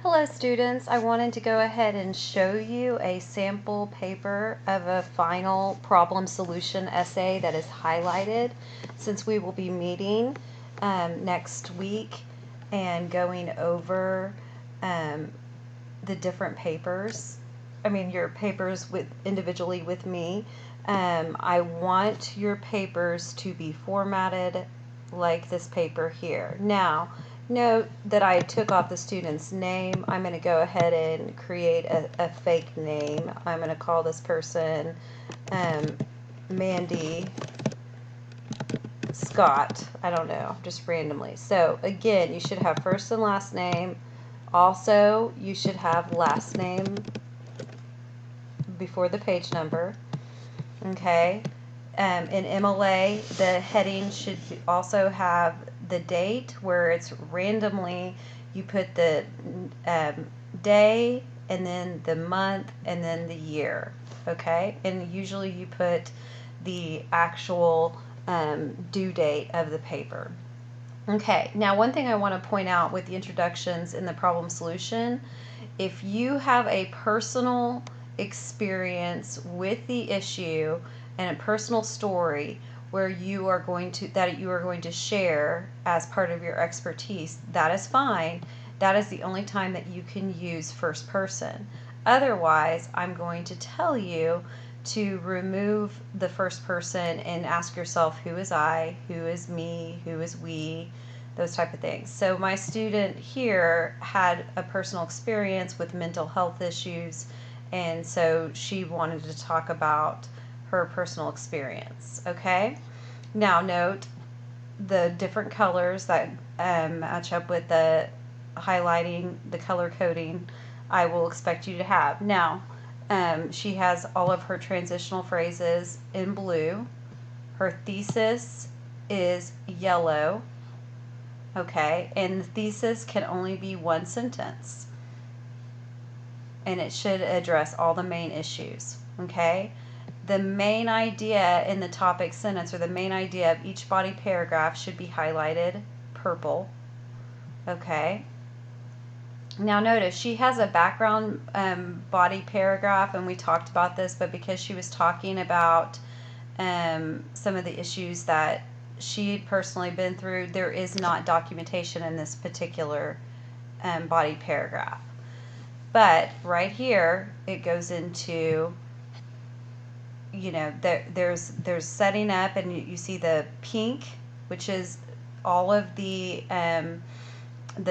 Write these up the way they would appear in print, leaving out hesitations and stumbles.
Hello students, I wanted to go ahead and show you a sample paper of a final problem solution essay that is highlighted, since we will be meeting next week and going over the different papers. Your papers individually with me. I want your papers to be formatted like this paper here. Now, note that I took off the student's name. I'm going to go ahead and create a fake name. I'm going to call this person Mandy Scott. I don't know, just randomly. So again, you should have first and last name. Also, you should have last name before the page number. Okay. In MLA, the heading should also have the date, where it's randomly you put the day and then the month and then the year. Okay, and usually you put the actual due date of the paper. Okay, now one thing I want to point out with the introductions in the problem solution, if you have a personal experience with the issue and a personal story where you are going to share as part of your expertise, that is fine. That is the only time that you can use first person. Otherwise, I'm going to tell you to remove the first person and ask yourself, who is I, who is me, who is we, those type of things. So my student here had a personal experience with mental health issues, and so she wanted to talk about her personal experience. Okay, now note the different colors that match up with the highlighting, the color coding I will expect you to have. Now, she has all of her transitional phrases in blue. Her thesis is yellow. Okay, and the thesis can only be one sentence, and it should address all the main issues. Okay, the main idea in the topic sentence, or the main idea of each body paragraph, should be highlighted purple. Okay, now notice she has a background body paragraph, and we talked about this, but because she was talking about some of the issues that she'd personally been through, there is not documentation in this particular body paragraph. But right here, it goes into, there's setting up, and you see the pink, which is all of the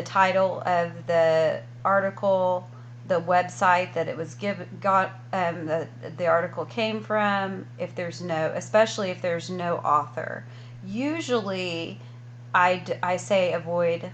title of the article, the website that it was the article came from, especially if there's no author. Usually I say avoid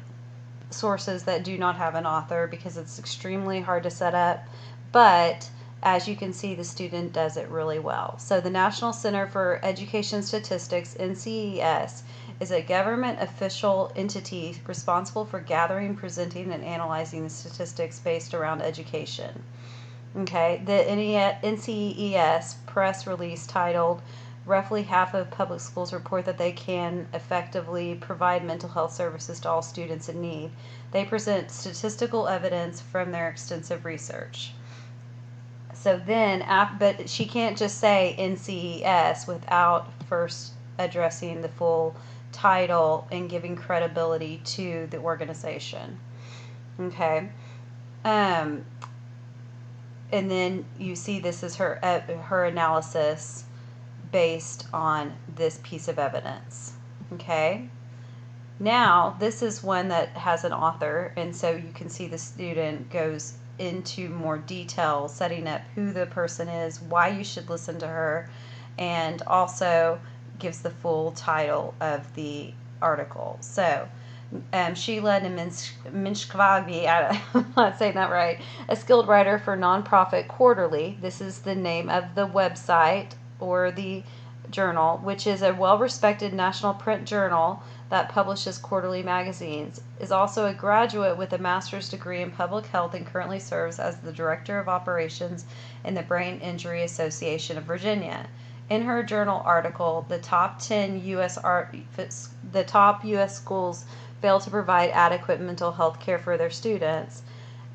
sources that do not have an author, because it's extremely hard to set up, but as you can see, the student does it really well. So the National Center for Education Statistics, NCES, is a government official entity responsible for gathering, presenting, and analyzing the statistics based around education. Okay, the NCES press release titled "Roughly half of public schools report that they can effectively provide mental health services to all students in need. They present statistical evidence from their extensive research." So then, but she can't just say NCES without first addressing the full title and giving credibility to the organization. Okay. And then you see this is her analysis based on this piece of evidence. Okay. Now, this is one that has an author, and so you can see the student goes into more detail, setting up who the person is, why you should listen to her, and also gives the full title of the article. So, Sheila Minshkvagi, I'm not saying that right, a skilled writer for Nonprofit Quarterly. This is the name of the website or the journal, which is a well-respected national print journal that publishes quarterly magazines, is also a graduate with a master's degree in public health, and currently serves as the director of operations in the Brain Injury Association of Virginia. In her journal article, the top U.S. schools fail to provide adequate mental health care for their students,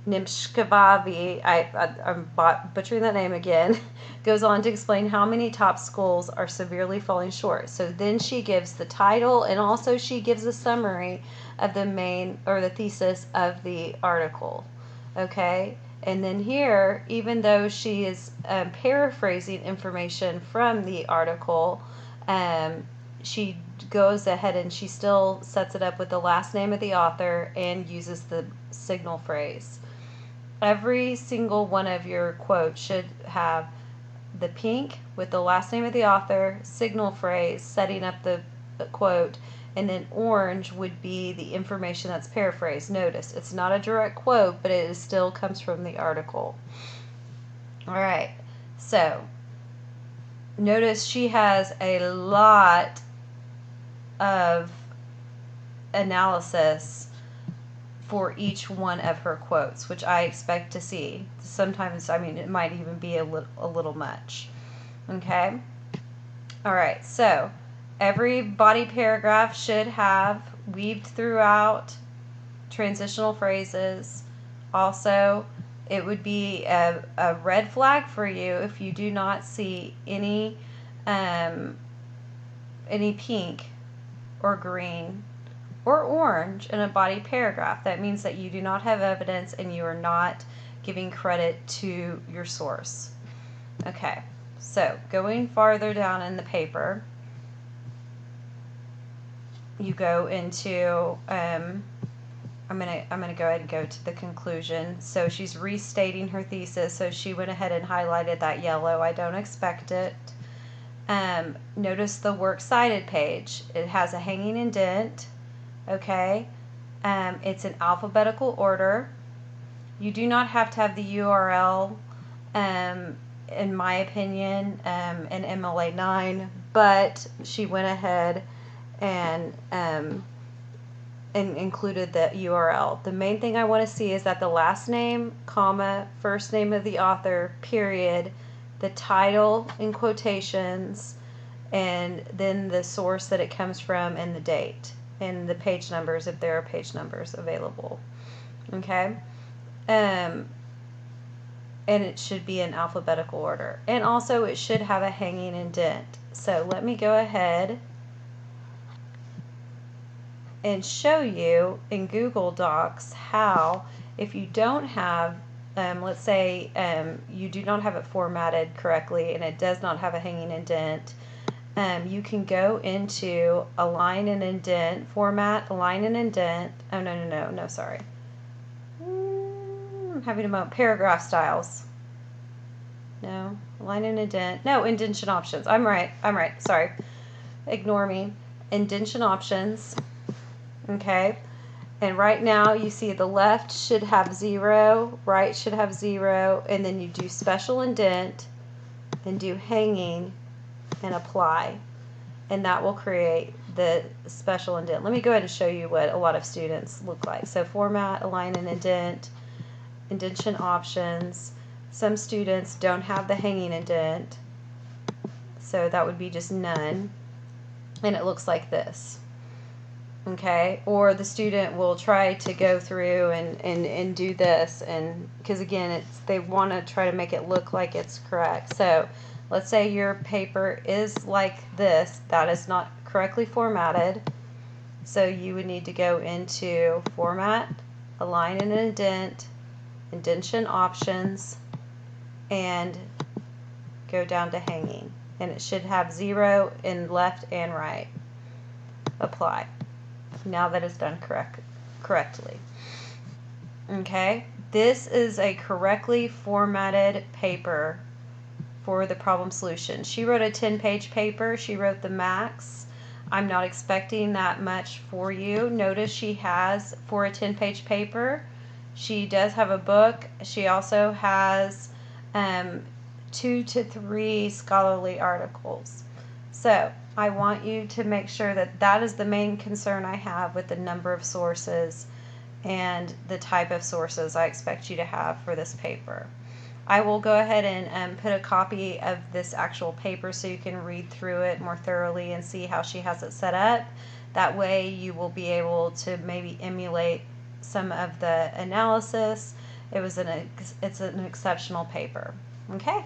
Nimshkavavi, I'm butchering that name again, goes on to explain how many top schools are severely falling short. So then she gives the title, and also she gives a summary of the main or the thesis of the article. Okay? And then here, even though she is paraphrasing information from the article, she goes ahead and she still sets it up with the last name of the author and uses the signal phrase. Every single one of your quotes should have the pink with the last name of the author, signal phrase, setting up the quote, and then orange would be the information that's paraphrased. Notice it's not a direct quote, but it still comes from the article. All right, so notice she has a lot of analysis for each one of her quotes, which I expect to see. Sometimes, I mean, it might even be a little much. Okay? All right, so every body paragraph should have weaved throughout transitional phrases. Also, it would be a red flag for you if you do not see any pink or green or orange in a body paragraph. That means that you do not have evidence and you are not giving credit to your source. Okay, so going farther down in the paper, you go into I'm gonna go ahead and go to the conclusion. So she's restating her thesis, so she went ahead and highlighted that yellow. I don't expect it. Notice the works cited page. It has a hanging indent. Okay, it's in alphabetical order. You do not have to have the URL, in my opinion, in MLA 9, but she went ahead and included the URL. The main thing I want to see is that the last name, comma, first name of the author, period, the title in quotations, and then the source that it comes from and the date and the page numbers if there are page numbers available. Okay? And it should be in alphabetical order. And also it should have a hanging indent. So let me go ahead and show you in Google Docs how, if you don't have, let's say you do not have it formatted correctly and it does not have a hanging indent, you can go into align and indent, format, align and indent. Oh, no, sorry. I'm having a moment. Paragraph styles. No, align and indent. No, indentation options. I'm right. Sorry. Ignore me. Indentation options. Okay. And right now you see the left should have 0, right should have 0, and then you do special indent and do hanging and apply, and that will create the special indent. Let me go ahead and show you what a lot of students look like. So format, align and indent, indentation options. Some students don't have the hanging indent, so that would be just none, and it looks like this. Okay, or the student will try to go through and do this, and because again they want to try to make it look like it's correct. So let's say your paper is like this, that is not correctly formatted, so you would need to go into format, align and indent, indentation options, and go down to hanging, and it should have 0 in left and right. Apply. Now that it's done correctly. Okay, this is a correctly formatted paper for the problem solution. She wrote a 10-page paper. She wrote the max. I'm not expecting that much for you. Notice she has, for a 10-page paper, she does have a book. She also has 2 to 3 scholarly articles. So I want you to make sure that that is the main concern I have with the number of sources and the type of sources I expect you to have for this paper. I will go ahead and put a copy of this actual paper so you can read through it more thoroughly and see how she has it set up. That way you will be able to maybe emulate some of the analysis It's an exceptional paper. Okay.